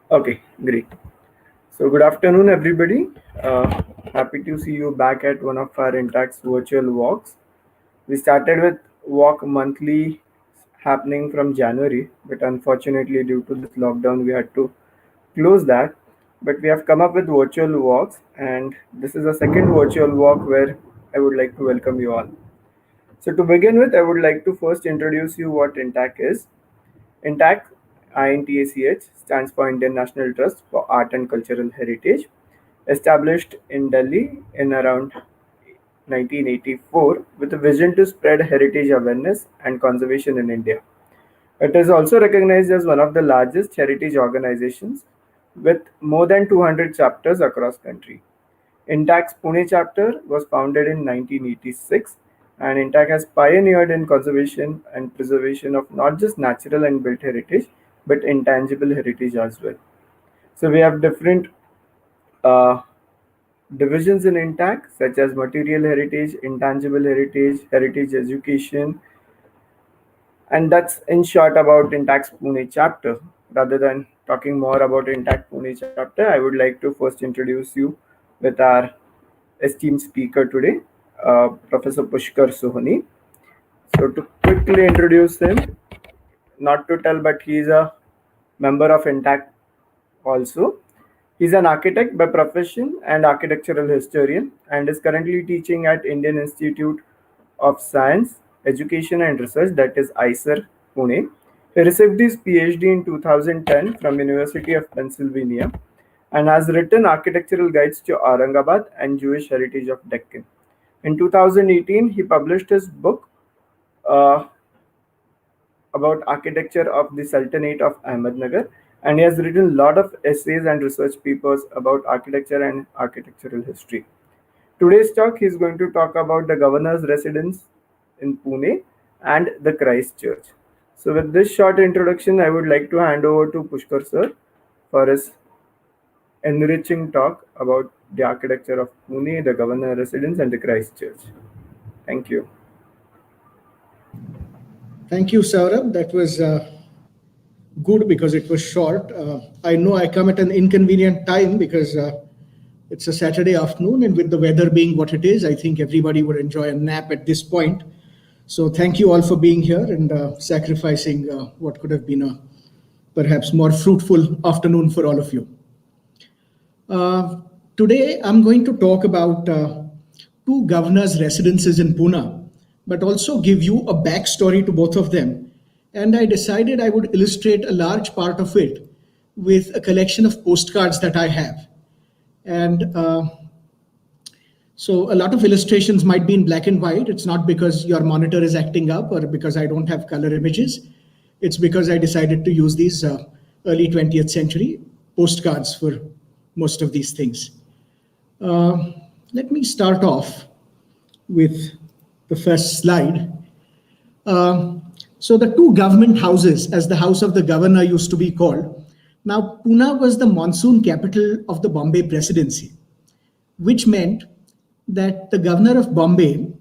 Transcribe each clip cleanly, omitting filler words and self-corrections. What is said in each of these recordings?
Okay, great. So, good afternoon, everybody. Happy to see you back at one of our Intax virtual walks. We started with walk monthly happening from January, but unfortunately, due to this lockdown, we had to close that. But we have come up with virtual walks, and this is a second virtual walk where I would like to welcome you all. So, to begin with, I would like to first introduce you what Intac is. INTAC, INTACH, stands for Indian National Trust for Art and Cultural Heritage, established in Delhi in around 1984 with a vision to spread heritage awareness and conservation in India. It is also recognized as one of the largest heritage organizations with more than 200 chapters across country. Intac's Pune chapter was founded in 1986, and Intac has pioneered in conservation and preservation of not just natural and built heritage, but intangible heritage as well. So we have different uh, divisions in Intac, such as material heritage, intangible heritage, heritage education, and that's in short about Intac's Pune chapter. Rather than talking more about Intac Pune chapter, I would like to first introduce you with our esteemed speaker today, Professor Pushkar Sohani. So, to quickly introduce him, not to tell, but he is a member of INTAC also. He's an architect by profession and architectural historian and is currently teaching at Indian Institute of Science, Education and Research, that is ISER, Pune. He received his PhD in 2010 from University of Pennsylvania and has written architectural guides to Aurangabad and Jewish heritage of Deccan. In 2018, he published his book uh, about architecture of the Sultanate of Ahmednagar, and he has written a lot of essays and research papers about architecture and architectural history. Today's talk, he's going to talk about the governor's residence in Pune and the Christ Church. So, with this short introduction, I would like to hand over to Pushkar sir for his enriching talk about the architecture of Pune, the governor residence, and the Christ Church. Thank you. Thank you, Saurabh. That was good because it was short. I know I come at an inconvenient time because it's a Saturday afternoon, and with the weather being what it is, I think everybody would enjoy a nap at this point. So, thank you all for being here and sacrificing what could have been a perhaps more fruitful afternoon for all of you. Uh, Today, I'm going to talk about two governors' residences in Pune, but also give you a backstory to both of them. And I decided I would illustrate a large part of it with a collection of postcards that I have. And so a lot of illustrations might be in black and white. It's not because your monitor is acting up or because I don't have color images. It's because I decided to use these early 20th century postcards for most of these things. Uh, Let me start off with the first slide. So the two government houses, as the house of the governor used to be called, now Pune was the monsoon capital of the Bombay presidency, which meant that the governor of Bombay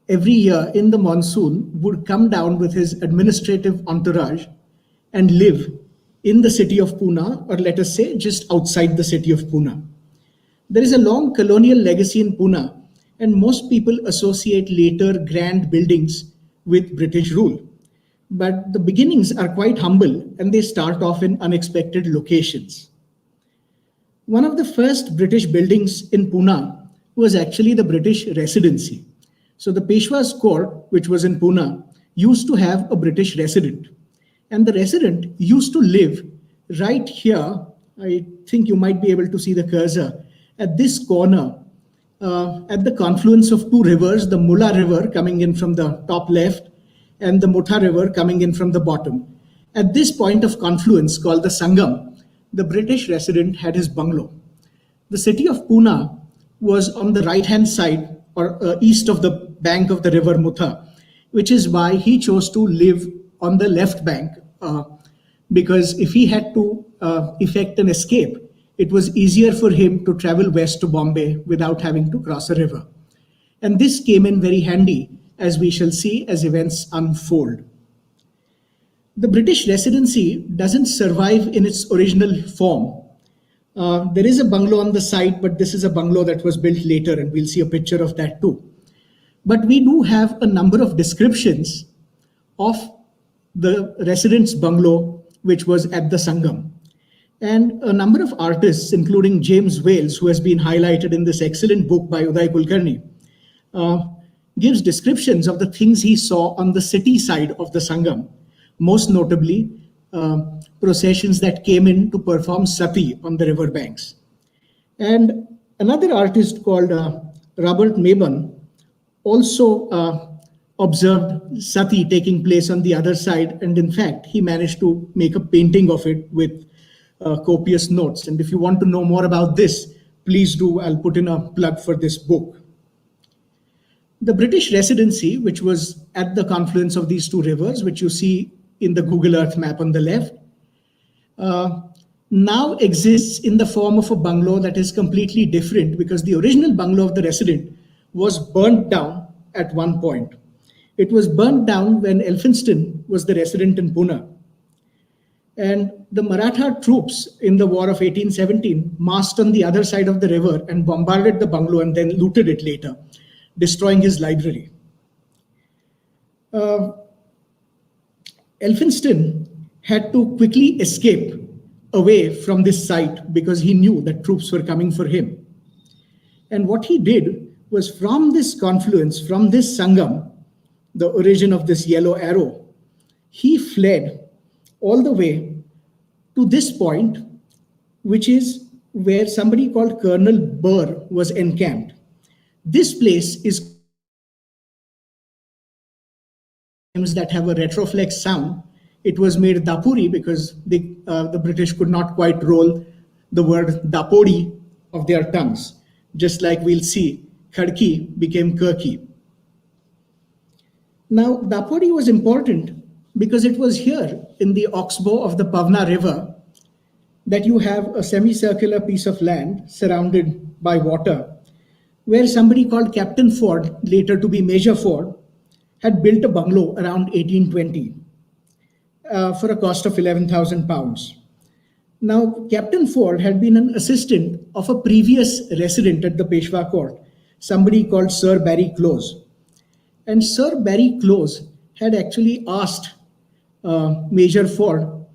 every year in the monsoon would come down with his administrative entourage and live in the city of Pune, or let us say just outside the city of Pune. There is a long colonial legacy in Pune, and most people associate later grand buildings with British rule. But the beginnings are quite humble and they start off in unexpected locations. One of the first British buildings in Pune was actually the British Residency. So the Peshwa's court, which was in Pune, used to have a British resident. And the resident used to live right here. I think you might be able to see the cursor at this corner, at the confluence of two rivers, the Mula River coming in from the top left and the Mutha River coming in from the bottom. At this point of confluence called the Sangam, the British resident had his bungalow. The city of Pune was on the right hand side or east of the bank of the river Mutha, which is why he chose to live on the left bank, because if he had to effect an escape, it was easier for him to travel west to Bombay without having to cross a river. And this came in very handy, as we shall see as events unfold. The British Residency doesn't survive in its original form. There is a bungalow on the site, but this is a bungalow that was built later, and we'll see a picture of that too. But we do have a number of descriptions of the residence bungalow which was at the Sangam. And a number of artists, including James Wales, who has been highlighted in this excellent book by Uday Kulkarni, gives descriptions of the things he saw on the city side of the Sangam, most notably processions that came in to perform sati on the river banks. And another artist called Robert Mabon also observed sati taking place on the other side, and in fact he managed to make a painting of it with copious notes. And if you want to know more about this, please do. I'll put in a plug for this book. The British Residency, which was at the confluence of these two rivers, which you see in the Google Earth map on the left, now exists in the form of a bungalow that is completely different, because the original bungalow of the resident was burnt down at one point. It was burnt down when Elphinstone was the resident in Pune. And the Maratha troops in the War of 1817 massed on the other side of the river and bombarded the bungalow and then looted it later, destroying his library. Elphinstone had to quickly escape away from this site because he knew that troops were coming for him. And what he did was, from this confluence, from this Sangam, the origin of this yellow arrow, he fled all the way to this point, which is where somebody called Colonel Burr was encamped. This place is that have a retroflex sound. It was made Dapuri because the British could not quite roll the word Dapodi of their tongues. Just like we'll see, Khadki became Kirki. Now, Dapodi was important because it was here in the oxbow of the Pavna River that you have a semicircular piece of land surrounded by water, where somebody called Captain Ford, later to be Major Ford, had built a bungalow around 1820 for a cost of £11,000. Now, Captain Ford had been an assistant of a previous resident at the Peshwa court, somebody called Sir Barry Close. And Sir Barry Close had actually asked Major Ford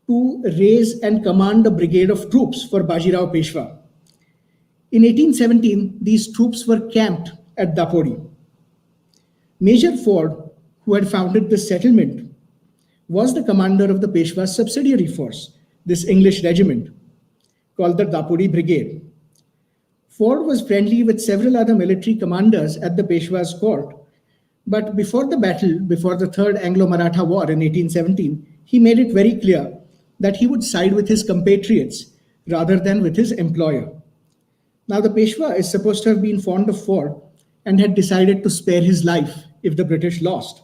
to raise and command a brigade of troops for Bajirao Peshwa. In 1817, these troops were camped at Dapodi. Major Ford, who had founded this settlement, was the commander of the Peshwa's subsidiary force, this English regiment, called the Dapodi Brigade. Ford was friendly with several other military commanders at the Peshwa's court, but before the battle, before the Third Anglo-Maratha War in 1817, he made it very clear that he would side with his compatriots rather than with his employer. Now, the Peshwa is supposed to have been fond of Ford and had decided to spare his life if the British lost.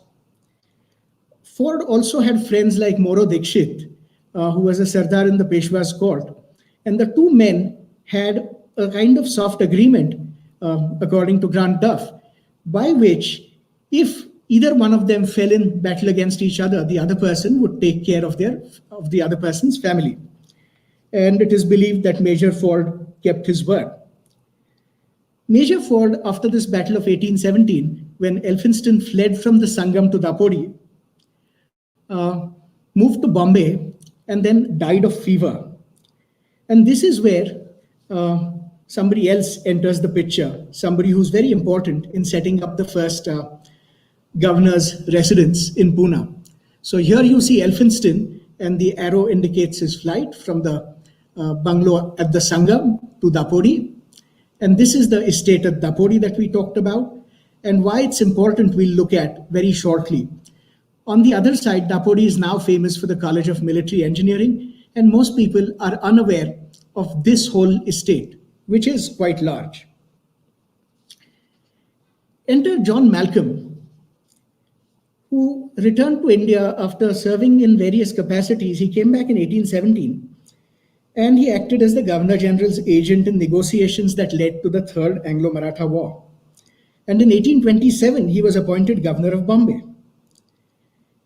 Ford also had friends like Moro Dikshit, who was a Sardar in the Peshwa's court, and the two men had a kind of soft agreement, according to Grant Duff, by which if either one of them fell in battle against each other, the other person would take care of the other person's family. And it is believed that Major Ford kept his word. Major Ford, after this battle of 1817, when Elphinstone fled from the Sangam to Dapodi, moved to Bombay and then died of fever. And this is where somebody else enters the picture, somebody who's very important in setting up the first governor's residence in Pune. So here you see Elphinstone, and the arrow indicates his flight from the bungalow at the Sangam to Dapodi. And this is the estate at Dapodi that we talked about, and why it's important we'll look at very shortly. On the other side, Dapodi is now famous for the College of Military Engineering, and most people are unaware of this whole estate, which is quite large. Enter John Malcolm, who returned to India after serving in various capacities. He came back in 1817, and he acted as the Governor General's agent in negotiations that led to the Third Anglo-Maratha War. And in 1827, he was appointed Governor of Bombay.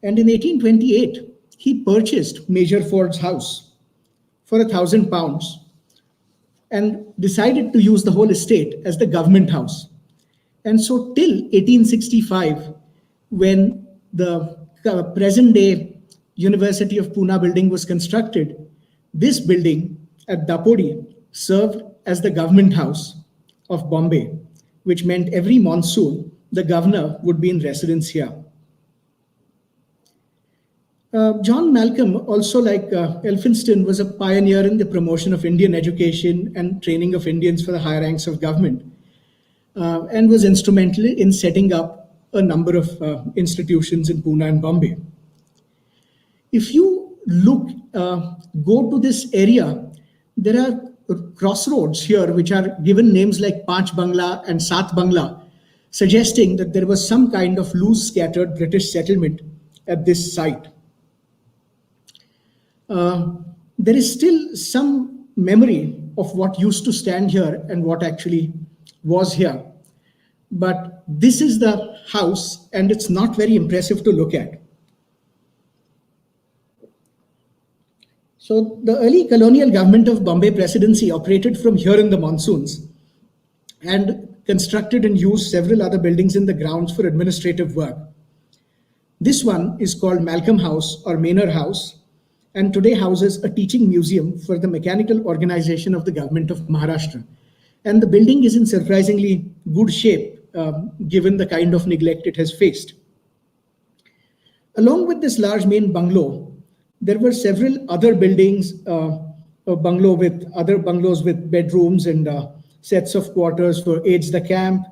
And in 1828, he purchased Major Ford's house for £1,000 and decided to use the whole estate as the government house. And so, till 1865, when the present day University of Pune building was constructed, this building at Dapodi served as the government house of Bombay, which meant every monsoon the governor would be in residence here. John Malcolm, also like Elphinstone, was a pioneer in the promotion of Indian education and training of Indians for the higher ranks of government, and was instrumental in setting up a number of institutions in Pune and Bombay. If you go to this area, there are crossroads here which are given names like Panch Bangla and Sat Bangla, suggesting that there was some kind of loose scattered British settlement at this site. There is still some memory of what used to stand here and what actually was here. But this is the house, and it's not very impressive to look at. So the early colonial government of Bombay Presidency operated from here in the monsoons and constructed and used several other buildings in the grounds for administrative work. This one is called Malcolm House or Manor House, and today houses a teaching museum for the mechanical organization of the government of Maharashtra. And the building is in surprisingly good shape, given the kind of neglect it has faced. Along with this large main bungalow, there were several other buildings, other bungalows with bedrooms and sets of quarters for aides de camp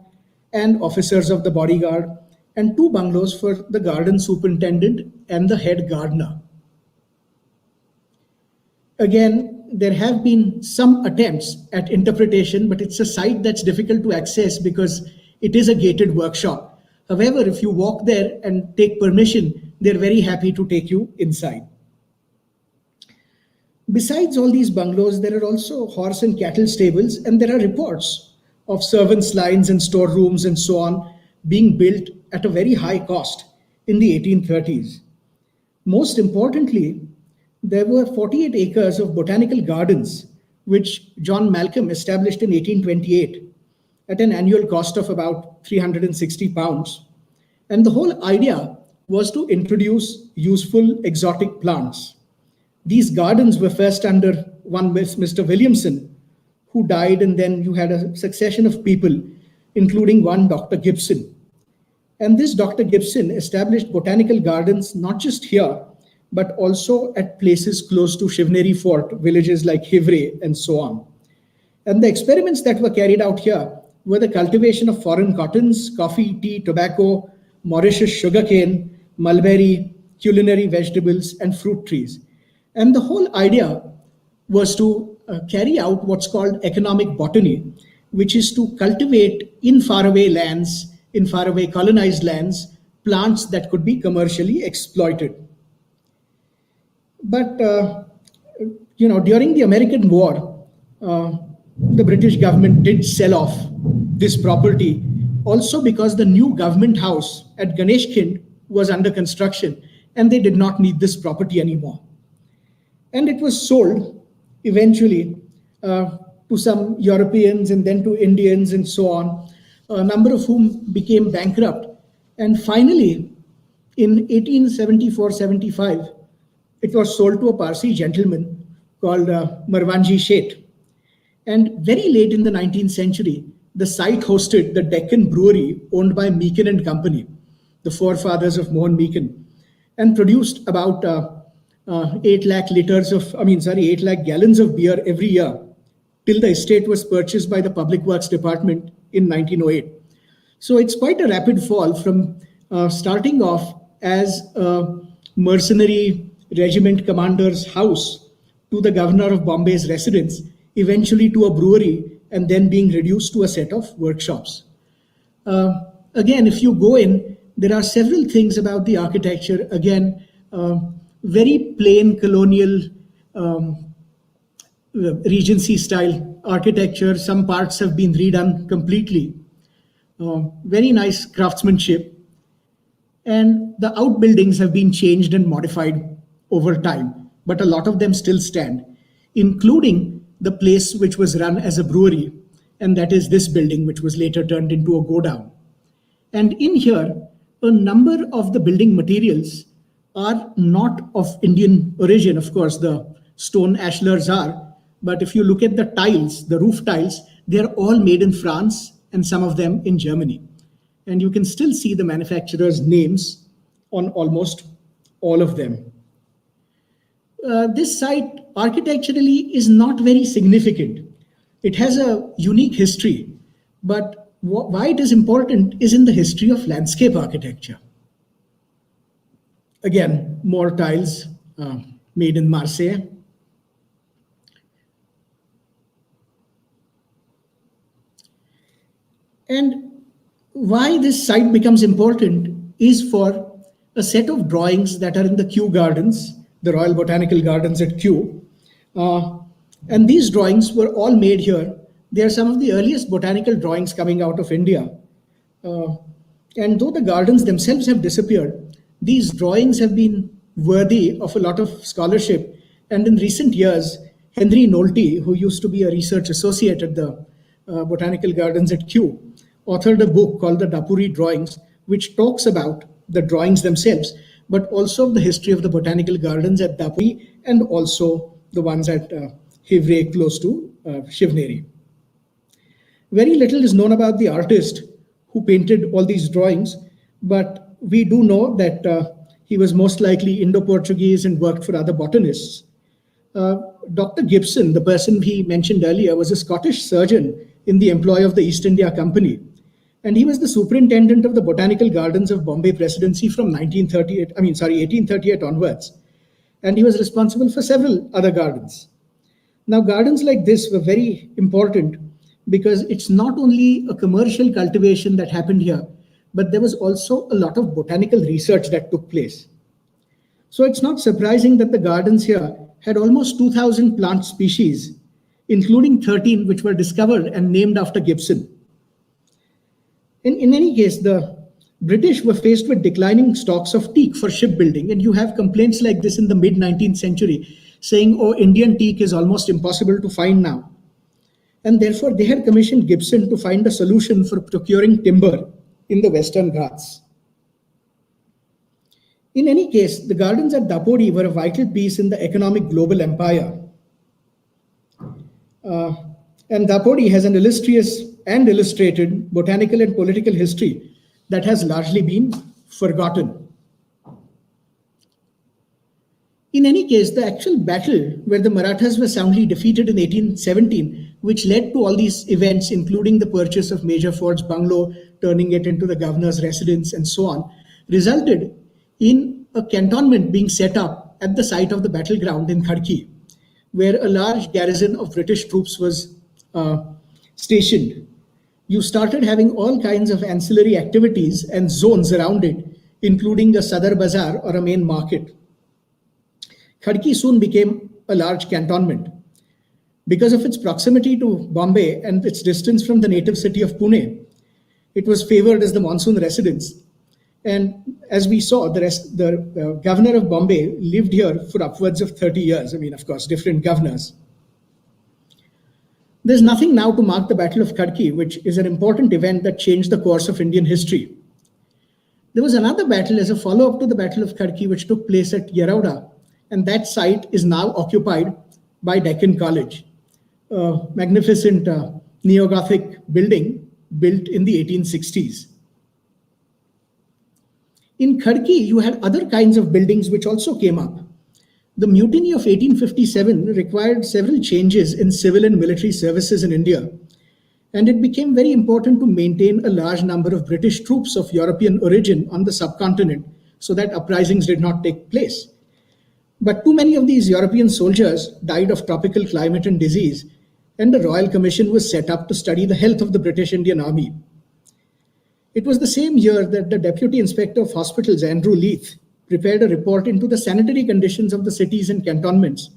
and officers of the bodyguard, and 2 bungalows for the garden superintendent and the head gardener. Again, there have been some attempts at interpretation, but it's a site that's difficult to access because it is a gated workshop. However, if you walk there and take permission, they're very happy to take you inside. Besides all these bungalows, there are also horse and cattle stables, and there are reports of servants' lines and storerooms and so on being built at a very high cost in the 1830s. Most importantly, there were 48 acres of botanical gardens, which John Malcolm established in 1828 at an annual cost of about £360. And the whole idea was to introduce useful exotic plants. These gardens were first under one Mr. Williamson, who died, and then you had a succession of people, including one Dr. Gibson. And this Dr. Gibson established botanical gardens not just here, but also at places close to Shivneri Fort, villages like Hivre and so on. And the experiments that were carried out here were the cultivation of foreign cottons, coffee, tea, tobacco, Mauritius sugarcane, mulberry, culinary vegetables, and fruit trees. And the whole idea was to carry out what's called economic botany, which is to cultivate in faraway lands, in faraway colonized lands, plants that could be commercially exploited. But, during the American War, the British government did sell off this property, also because the new government house at Ganeshkhind was under construction and they did not need this property anymore. And it was sold eventually to some Europeans and then to Indians and so on, a number of whom became bankrupt. And finally, in 1874-75, it was sold to a Parsi gentleman called Marwanji Sheth. And very late in the 19th century, the site hosted the Deccan Brewery owned by Meakin and Company, the forefathers of Mohan Meakin, and produced about 8 lakh gallons of beer every year till the estate was purchased by the Public Works Department in 1908. So it's quite a rapid fall from starting off as a mercenary regiment commander's house to the governor of Bombay's residence, eventually to a brewery, and then being reduced to a set of workshops. Again, if you go in, there are several things about the architecture. Again, very plain colonial Regency style architecture. Some parts have been redone completely. Very nice craftsmanship. And the outbuildings have been changed and modified over time, but a lot of them still stand, including the place which was run as a brewery, and that is this building, which was later turned into a go down. And in here, a number of the building materials are not of Indian origin. Of course, the stone ashlars are, but if you look at the tiles, the roof tiles, they are all made in France and some of them in Germany. And you can still see the manufacturers' names on almost all of them. This site architecturally is not very significant. It has a unique history, but why it is important is in the history of landscape architecture. Again, more tiles made in Marseille. And why this site becomes important is for a set of drawings that are in the Kew Gardens, the Royal Botanical Gardens at Kew. And these drawings were all made here. They are some of the earliest botanical drawings coming out of India. And though the gardens themselves have disappeared, these drawings have been worthy of a lot of scholarship. And in recent years, Henry Nolte, who used to be a research associate at the Botanical Gardens at Kew, authored a book called The Dapuri Drawings, which talks about the drawings themselves, but also the history of the botanical gardens at Dapuri and also the ones at Hivray close to Shivneri. Very little is known about the artist who painted all these drawings, but we do know that he was most likely Indo-Portuguese and worked for other botanists. Dr. Gibson, the person he mentioned earlier, was a Scottish surgeon in the employ of the East India Company. And he was the superintendent of the Botanical Gardens of Bombay Presidency from 1838 onwards. And he was responsible for several other gardens. Now, gardens like this were very important because it's not only a commercial cultivation that happened here, but there was also a lot of botanical research that took place. So it's not surprising that the gardens here had almost 2,000 plant species, including 13 which were discovered and named after Gibson. In any case, the British were faced with declining stocks of teak for shipbuilding, and you have complaints like this in the mid-19th century saying, oh, Indian teak is almost impossible to find now. And therefore, they had commissioned Gibson to find a solution for procuring timber in the Western Ghats. In any case, the gardens at Dapuri were a vital piece in the economic global empire. And Dapuri has an illustrious and illustrated botanical and political history that has largely been forgotten. In any case, the actual battle where the Marathas were soundly defeated in 1817, which led to all these events, including the purchase of Major Ford's bungalow, turning it into the governor's residence, and so on, resulted in a cantonment being set up at the site of the battleground in Khadki, where a large garrison of British troops was stationed. You started having all kinds of ancillary activities and zones around it, including a Sadar Bazaar or a main market. Khadki soon became a large cantonment. Because of its proximity to Bombay and its distance from the native city of Pune, it was favored as the monsoon residence. And as we saw, the governor of Bombay lived here for upwards of 30 years. I mean, of course, different governors. There's nothing now to mark the Battle of Khadki, which is an important event that changed the course of Indian history. There was another battle as a follow-up to the Battle of Khadki, which took place at Yarauda, and that site is now occupied by Deccan College, a magnificent neo-Gothic building built in the 1860s. In Khadki, you had other kinds of buildings which also came up. The mutiny of 1857 required several changes in civil and military services in India, and it became very important to maintain a large number of British troops of European origin on the subcontinent so that uprisings did not take place. But too many of these European soldiers died of tropical climate and disease, and a royal commission was set up to study the health of the British Indian Army. It was the same year that the Deputy Inspector of Hospitals, Andrew Leith, prepared a report into the sanitary conditions of the cities and cantonments.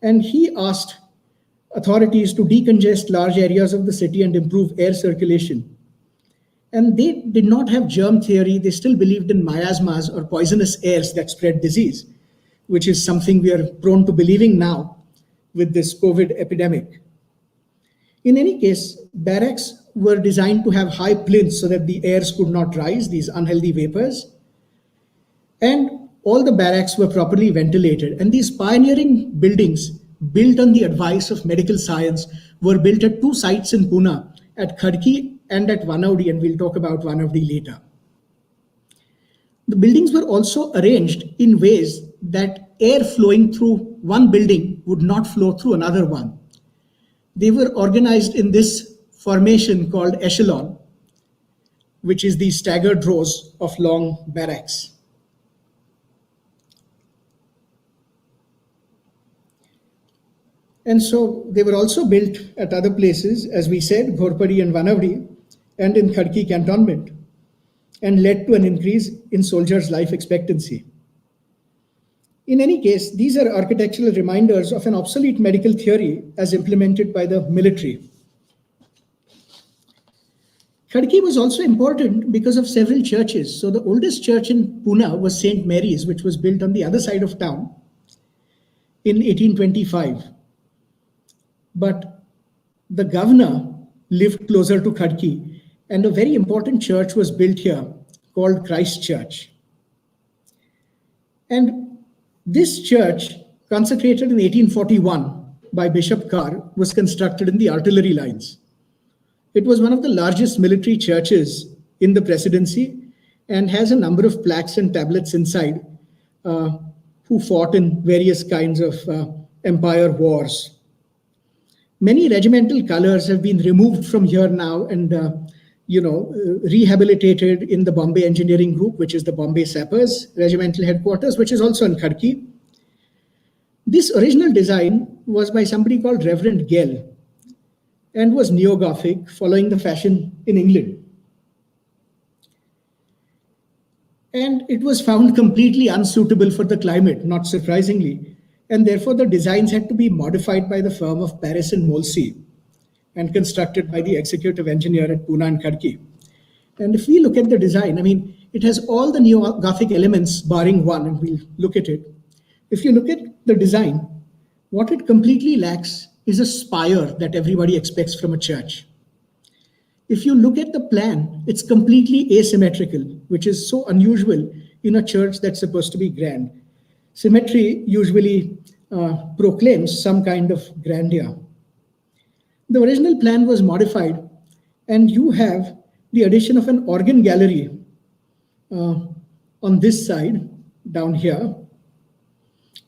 And he asked authorities to decongest large areas of the city and improve air circulation. And they did not have germ theory. They still believed in miasmas or poisonous airs that spread disease. which is something we are prone to believing now with this COVID epidemic. In any case, barracks were designed to have high plinths so that the airs could not rise, these unhealthy vapors. And all the barracks were properly ventilated. And these pioneering buildings, built on the advice of medical science, were built at two sites in Pune, at Khadki and at Vanavdi, and we'll talk about Vanavdi later. The buildings were also arranged in ways that air flowing through one building would not flow through another one. They were organized in this formation called echelon, which is the staggered rows of long barracks. And so they were also built at other places, as we said, Ghorpadi and Vanavdi, and in Khadki cantonment, and led to an increase in soldiers' life expectancy. In any case, these are architectural reminders of an obsolete medical theory as implemented by the military. Khadki was also important because of several churches. So the oldest church in Pune was St. Mary's, which was built on the other side of town in 1825. But the governor lived closer to Khadki, and a very important church was built here called Christ Church. And this church, consecrated in 1841 by Bishop Carr, was constructed in the artillery lines. It was one of the largest military churches in the presidency and has a number of plaques and tablets inside who fought in various kinds of empire wars. Many regimental colors have been removed from here now and rehabilitated in the Bombay Engineering Group, which is the Bombay Sappers Regimental Headquarters, which is also in Khadki. This original design was by somebody called Reverend Gell and was neo-Gothic, following the fashion in England. And it was found completely unsuitable for the climate, not surprisingly, and therefore the designs had to be modified by the firm of Paris and Molesey and constructed by the executive engineer at Pune and Khadki. And if we look at the design, it has all the neo-Gothic elements barring one, and we'll look at it. If you look at the design, what it completely lacks is a spire that everybody expects from a church. If you look at the plan, it's completely asymmetrical, which is so unusual in a church that's supposed to be grand. Symmetry usually proclaims some kind of grandeur. The original plan was modified, and you have the addition of an organ gallery on this side, down here,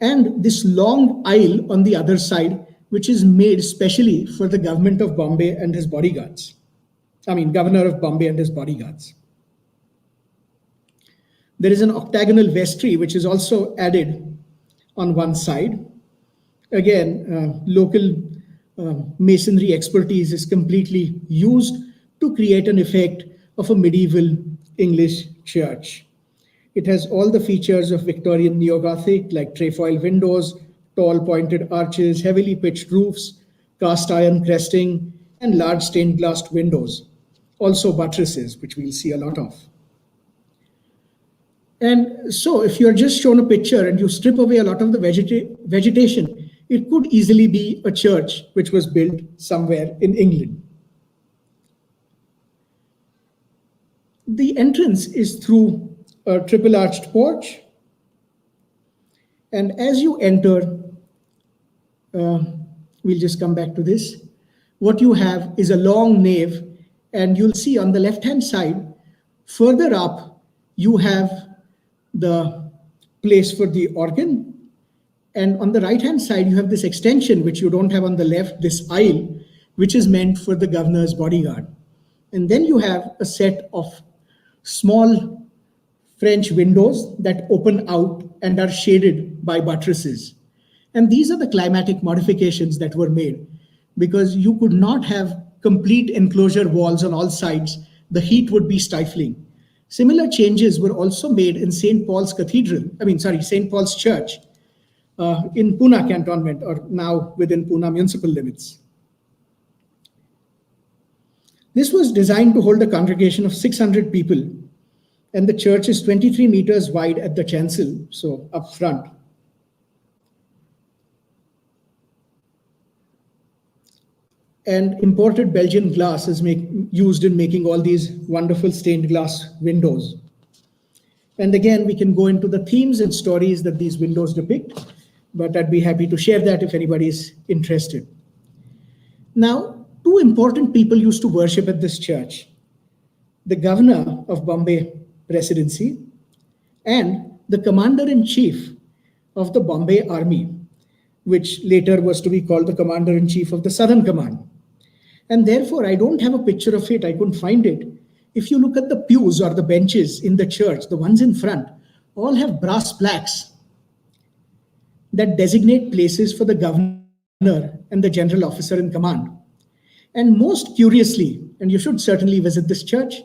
and this long aisle on the other side, which is made specially for the government of Bombay and his bodyguards. Governor of Bombay and his bodyguards. There is an octagonal vestry, which is also added on one side. Again, local masonry expertise is completely used to create an effect of a medieval English church. It has all the features of Victorian neo-Gothic, like trefoil windows, tall pointed arches, heavily pitched roofs, cast iron cresting, and large stained glass windows. Also buttresses, which we'll see a lot of. And so if you're just shown a picture and you strip away a lot of the vegetation, it could easily be a church which was built somewhere in England. The entrance is through a triple arched porch. And as you enter, we'll just come back to this. What you have is a long nave, and you'll see on the left-hand side, further up, you have the place for the organ. And on the right-hand side, you have this extension, which you don't have on the left, this aisle, which is meant for the governor's bodyguard. And then you have a set of small French windows that open out and are shaded by buttresses. And these are the climatic modifications that were made, because you could not have complete enclosure walls on all sides. The heat would be stifling. Similar changes were also made in St. Paul's St. Paul's Church in Pune cantonment, or now within Pune municipal limits. This was designed to hold a congregation of 600 people, and the church is 23 meters wide at the chancel, so up front. And imported Belgian glass is used in making all these wonderful stained glass windows. And again, we can go into the themes and stories that these windows depict, but I'd be happy to share that if anybody is interested. Now, two important people used to worship at this church: the governor of Bombay Presidency and the commander-in-chief of the Bombay Army, which later was to be called the commander-in-chief of the Southern Command. And therefore, I don't have a picture of it, I couldn't find it. If you look at the pews or the benches in the church, the ones in front, all have brass plaques that designate places for the governor and the general officer in command. And most curiously, and you should certainly visit this church,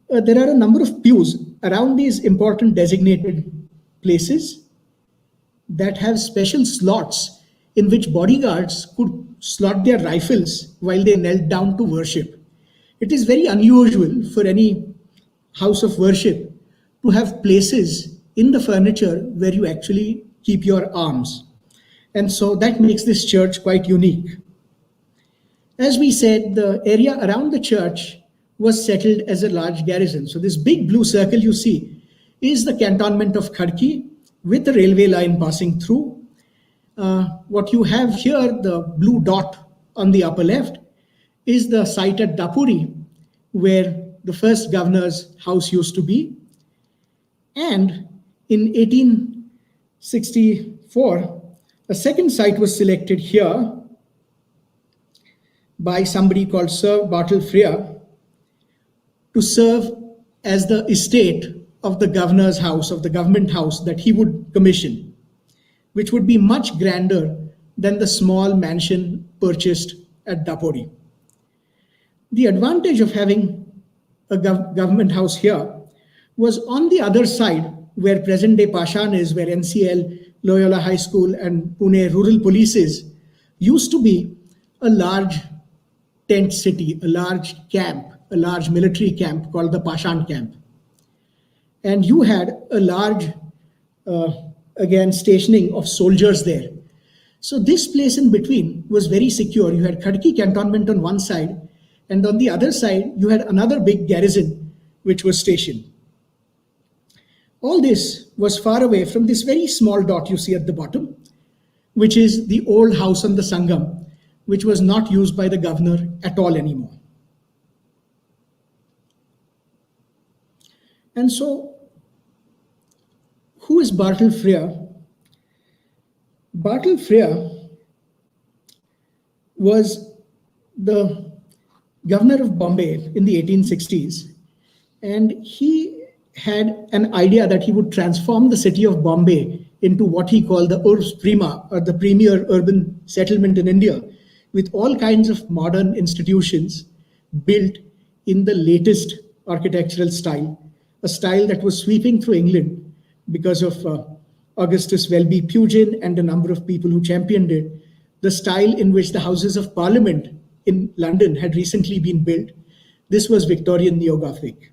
there are a number of pews around these important designated places that have special slots in which bodyguards could slot their rifles while they knelt down to worship. It is very unusual for any house of worship to have places in the furniture where you actually keep your arms. And so that makes this church quite unique. As we said, the area around the church was settled as a large garrison. So this big blue circle you see is the cantonment of Khadki with the railway line passing through. What you have here, the blue dot on the upper left, is the site at Dapuri, where the first governor's house used to be. And in 1864, a second site was selected here by somebody called Sir Bartle Frere to serve as the estate of the governor's house, of the government house that he would commission, which would be much grander than the small mansion purchased at Dapuri. The advantage of having a government house here was on the other side, where present-day Pashan is, where NCL, Loyola High School, and Pune Rural Police is, used to be a large tent city, a large camp, a large military camp called the Pashan camp. And you had a large, again, stationing of soldiers there. So this place in between was very secure. You had Khadki cantonment on one side, and on the other side, you had another big garrison which was stationed. All this was far away from this very small dot you see at the bottom, which is the old house on the Sangam, which was not used by the governor at all anymore. And so, who is Bartle Frere? Bartle Frere was the governor of Bombay in the 1860s, and he had an idea that he would transform the city of Bombay into what he called the Urbs Prima, or the premier urban settlement in India, with all kinds of modern institutions built in the latest architectural style, a style that was sweeping through England because of Augustus Welby Pugin and a number of people who championed it, the style in which the Houses of Parliament in London had recently been built. This was Victorian Neo-Gothic.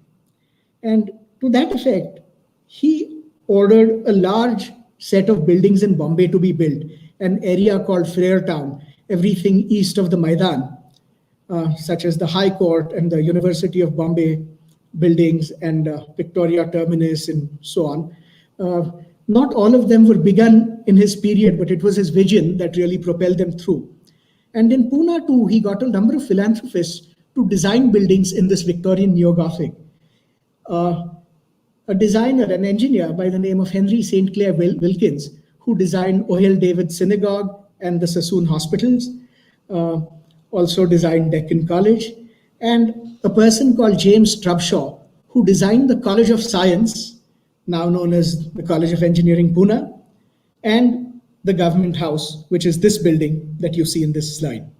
And to that effect, he ordered a large set of buildings in Bombay to be built, an area called Frere Town, everything east of the Maidan, such as the High Court and the University of Bombay buildings and Victoria Terminus and so on. Not all of them were begun in his period, but it was his vision that really propelled them through. And in Pune too, he got a number of philanthropists to design buildings in this Victorian Neo-Gothic. A designer, an engineer by the name of Henry St. Clair Wilkins, who designed Ohel David Synagogue and the Sassoon Hospitals, also designed Deccan College, and a person called James Trubshaw, who designed the College of Science, now known as the College of Engineering, Pune, and the government house, which is this building that you see in this slide.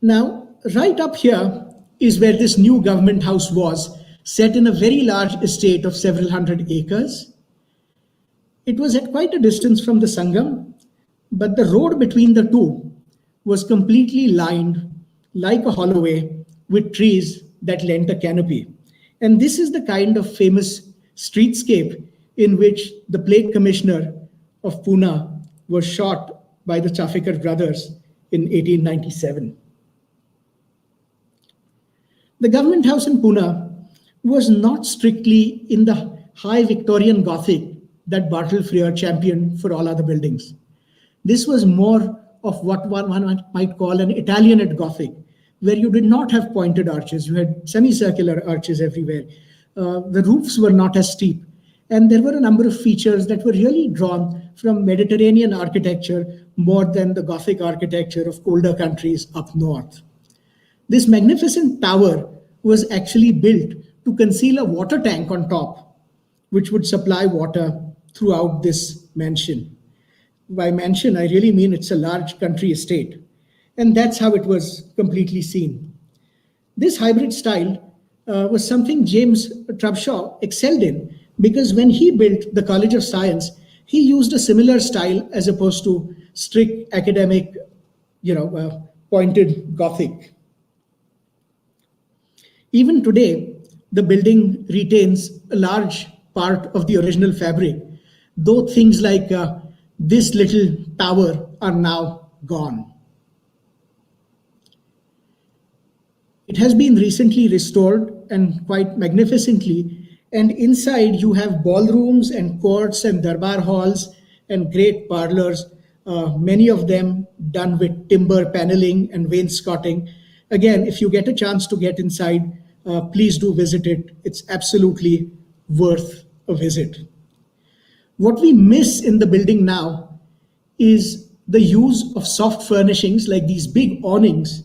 Now, right up here is where this new government house was, set in a very large estate of several hundred acres. It was at quite a distance from the Sangam, but the road between the two was completely lined like a holloway with trees that lent a canopy. And this is the kind of famous streetscape in which the plague commissioner of Pune was shot by the Chafikar brothers in 1897. The government house in Pune was not strictly in the high Victorian Gothic that Bartle Frere championed for all other buildings. This was more of what one might call an Italianate Gothic, where you did not have pointed arches, you had semicircular arches everywhere. The roofs were not as steep, and there were a number of features that were really drawn from Mediterranean architecture more than the Gothic architecture of colder countries up north. This magnificent tower was actually built to conceal a water tank on top, which would supply water throughout this mansion. By mansion, I really mean it's a large country estate. And that's how it was completely seen. This hybrid style was something James Trubshaw excelled in, because when he built the College of Science, he used a similar style as opposed to strict academic, pointed Gothic. Even today, the building retains a large part of the original fabric, though things like this little tower are now gone. It has been recently restored and quite magnificently, and inside you have ballrooms and courts and darbar halls and great parlors, many of them done with timber paneling and wainscoting. Again, if you get a chance to get inside, please do visit it. It's absolutely worth a visit. What we miss in the building now is the use of soft furnishings like these big awnings,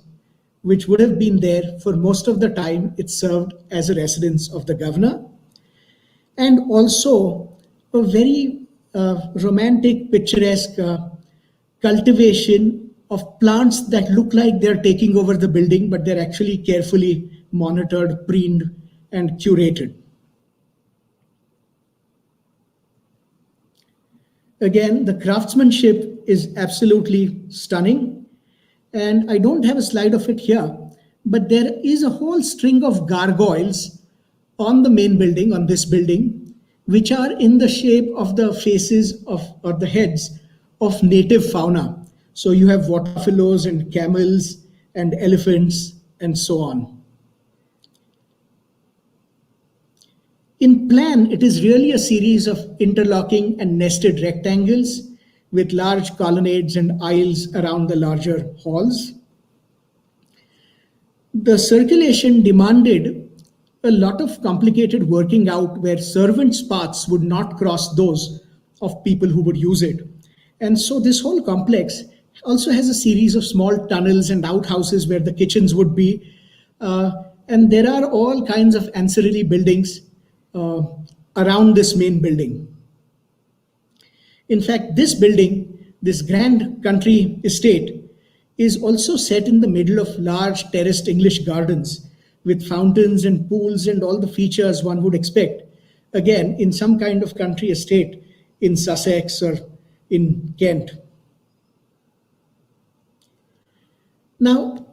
which would have been there for most of the time it served as a residence of the governor, and also a very romantic, picturesque cultivation of plants that look like they're taking over the building, but they're actually carefully monitored, preened, and curated. Again, the craftsmanship is absolutely stunning. And I don't have a slide of it here, but there is a whole string of gargoyles on the main building, on this building, which are in the shape of the faces of, or the heads of native fauna. So you have water buffaloes and camels and elephants and so on. In plan, it is really a series of interlocking and nested rectangles with large colonnades and aisles around the larger halls. The circulation demanded a lot of complicated working out where servants' paths would not cross those of people who would use it. And so this whole complex also has a series of small tunnels and outhouses where the kitchens would be. And there are all kinds of ancillary buildings around this main building. In fact, this building, this grand country estate, is also set in the middle of large terraced English gardens with fountains and pools and all the features one would expect, again, in some kind of country estate in Sussex or in Kent. Now,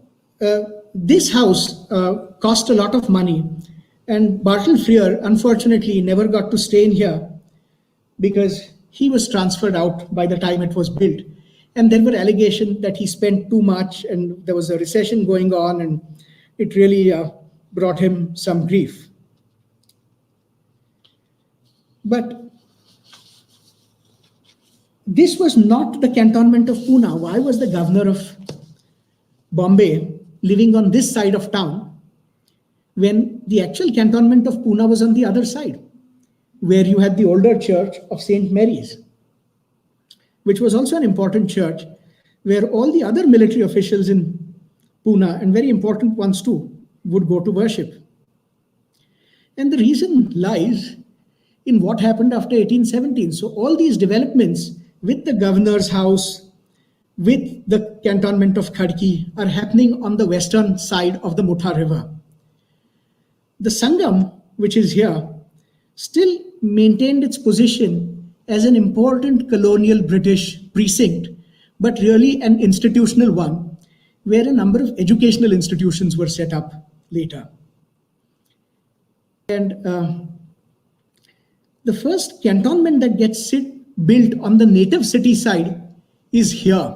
this house cost a lot of money, and Bartle Frere, unfortunately, never got to stay in here because he was transferred out by the time it was built. And there were allegations that he spent too much, and there was a recession going on, and it really brought him some grief. But this was not the cantonment of Pune. Why was the governor of Bombay living on this side of town when the actual cantonment of Pune was on the other side, where you had the older church of St. Mary's, which was also an important church, where all the other military officials in Pune, and very important ones too, would go to worship. And the reason lies in what happened after 1817. So all these developments with the governor's house, with the cantonment of Khadki, are happening on the western side of the Mutha River. The Sangam, which is here, still maintained its position as an important colonial British precinct, but really an institutional one, where a number of educational institutions were set up later. And the first cantonment that gets built on the native city side is here,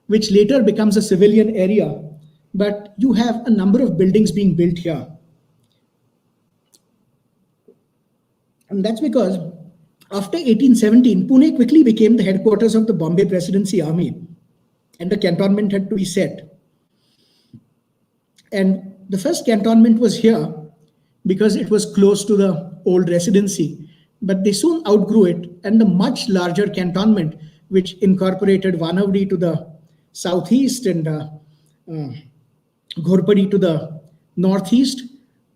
which later becomes a civilian area, but you have a number of buildings being built here. And that's because after 1817, Pune quickly became the headquarters of the Bombay Presidency Army, and a cantonment had to be set. And the first cantonment was here because it was close to the old residency, but they soon outgrew it, and the much larger cantonment, which incorporated Vanavdi to the southeast and Ghorpadi to the northeast,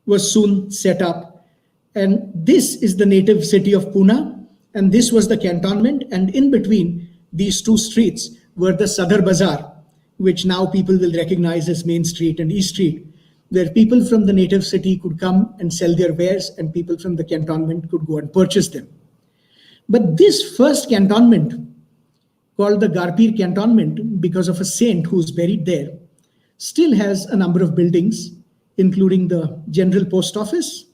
was soon set up. And this is the native city of Pune, and this was the cantonment, and in between these two streets were the Sadar Bazaar, which now people will recognize as Main Street and East Street, where people from the native city could come and sell their wares, and people from the cantonment could go and purchase them. But this first cantonment, called the Garpir Cantonment because of a saint who's buried there, still has a number of buildings, including the General Post Office,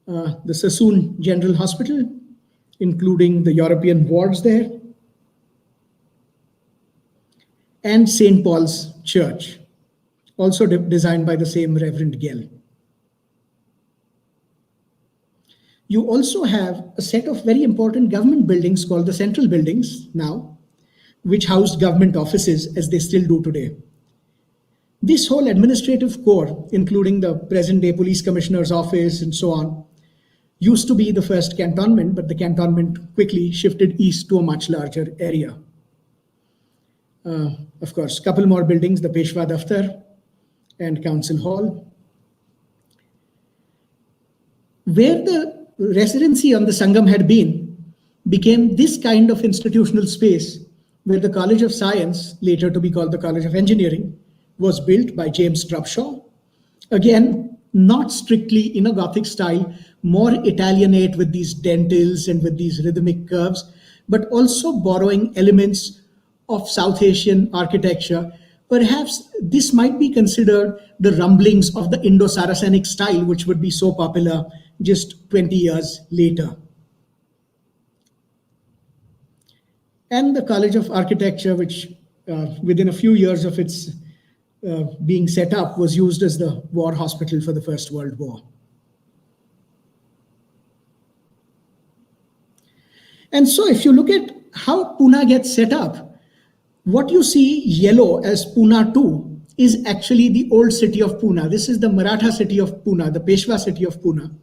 the Sassoon General Hospital, including the European wards there, and St. Paul's Church, also designed by the same Reverend Gell. You also have a set of very important government buildings called the Central Buildings now, which housed government offices as they still do today. This whole administrative core, including the present-day police commissioner's office and so on, used to be the first cantonment, but the cantonment quickly shifted east to a much larger area. Of course, a couple more buildings, the Peshwa Daftar and Council Hall. Where the residency on the Sangam had been, became this kind of institutional space where the College of Science, later to be called the College of Engineering, was built by James Trubshaw. Again, not strictly in a Gothic style, more Italianate with these dentils and with these rhythmic curves, but also borrowing elements of South Asian architecture. Perhaps this might be considered the rumblings of the Indo-Saracenic style, which would be so popular just 20 years later. And the College of Architecture, which within a few years of its being set up, was used as the war hospital for the First World War. And so if you look at how Pune gets set up, what you see yellow as Pune 2 is actually the old city of Pune. This is the Maratha city of Pune, the Peshwa city of Pune.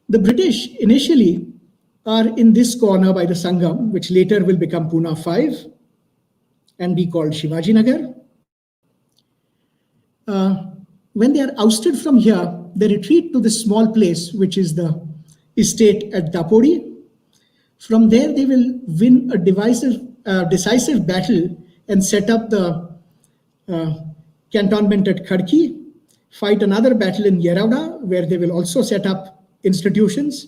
The British initially are in this corner by the Sangam, which later will become Pune 5 and be called Shivaji Nagar. When they are ousted from here, they retreat to this small place, which is the estate at Dapodi. From there, they will win a decisive battle and set up the cantonment at Khadki, fight another battle in Yerauda, where they will also set up institutions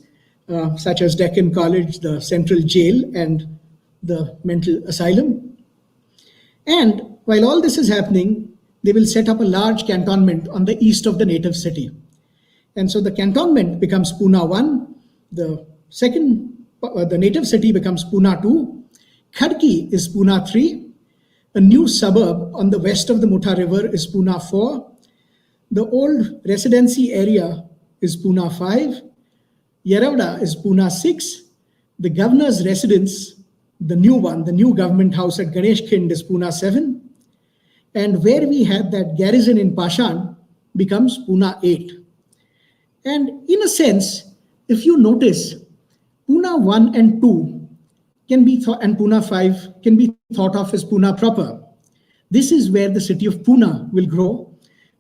such as Deccan College, the Central Jail, and the Mental Asylum. And while all this is happening, they will set up a large cantonment on the east of the native city. And so the cantonment becomes Pune 1, the native city becomes Pune 2, Khadki is Pune 3, a new suburb on the west of the Mutha River is Pune 4, the old residency area is Pune 5, Yerauda is Pune 6, the governor's residence, the new one, the new government house at Ganesh Khind is Pune 7, and where we had that garrison in Pashan becomes Pune 8. And in a sense, if you notice, Pune 1 and 2 can be thought, and Pune 5 can be thought of as Pune proper. This is where the city of Pune will grow.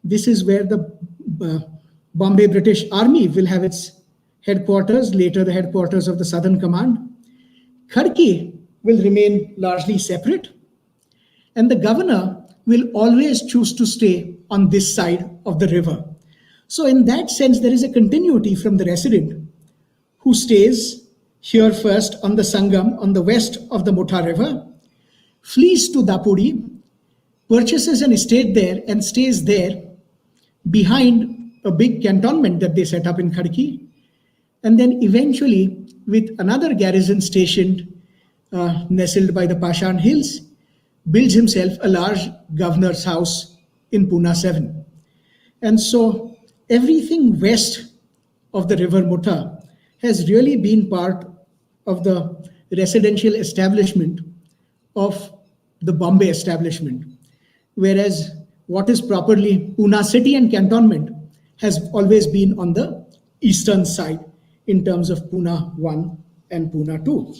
This is where the Bombay British Army will have its headquarters, later the headquarters of the Southern Command. Khadki will remain largely separate, and the governor will always choose to stay on this side of the river. So in that sense, there is a continuity from the resident who stays here first on the Sangam, on the west of the Mutha River, flees to Dapodi, purchases an estate there and stays there behind a big cantonment that they set up in Khadki, and then eventually with another garrison stationed nestled by the Pashan Hills, builds himself a large governor's house in Pune 7. And so everything west of the river Mutha has really been part of the residential establishment of the Bombay establishment, whereas what is properly Pune city and cantonment has always been on the eastern side in terms of Pune 1 and Pune 2.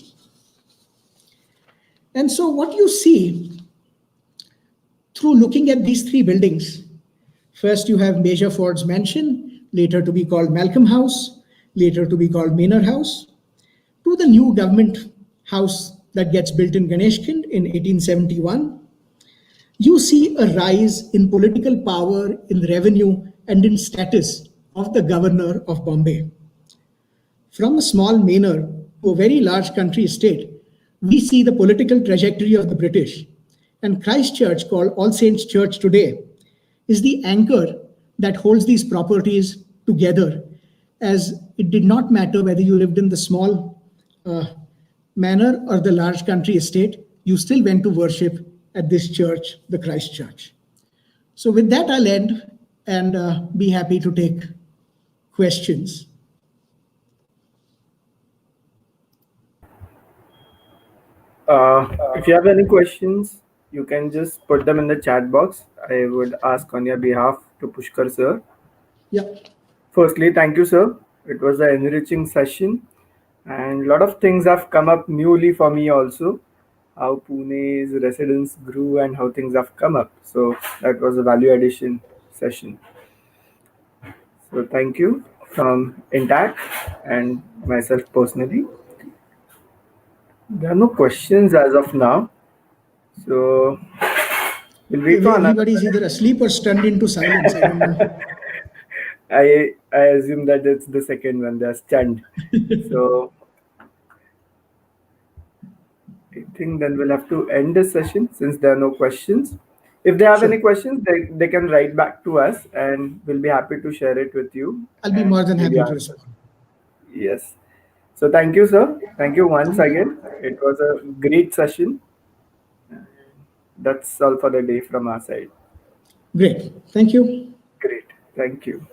And so what you see through looking at these three buildings, first you have Major Ford's Mansion, later to be called Malcolm House, later to be called Manor House, to the new government house that gets built in Ganeshkhand in 1871. You see a rise in political power, in revenue, and in status of the governor of Bombay. From a small manor to a very large country estate, we see the political trajectory of the British. And Christchurch, called All Saints Church today, is the anchor that holds these properties together, as it did not matter whether you lived in the small manor or the large country estate, you still went to worship at this church, the Christ Church. So with that, I'll end and be happy to take questions. If you have any questions, you can just put them in the chat box. I would ask on your behalf to Pushkar sir. Yeah. Firstly, thank you, sir. It was an enriching session, and a lot of things have come up newly for me also. How Pune's residents grew and how things have come up. So that was a value addition session. So thank you from Intact and myself personally. There are no questions as of now. So we'll wait for another. Everybody's either asleep or stunned into silence. I don't know. I assume that it's the second one. They're stunned. So I think then we'll have to end this session since there are no questions. If they have Sure. any questions, they can write back to us and we'll be happy to share it with you. I'll be and more than maybe happy to answer. respond. Yes. So thank you, sir. Thank you once again. It was a great session. That's all for the day from our side. Great. Thank you. Great. Thank you.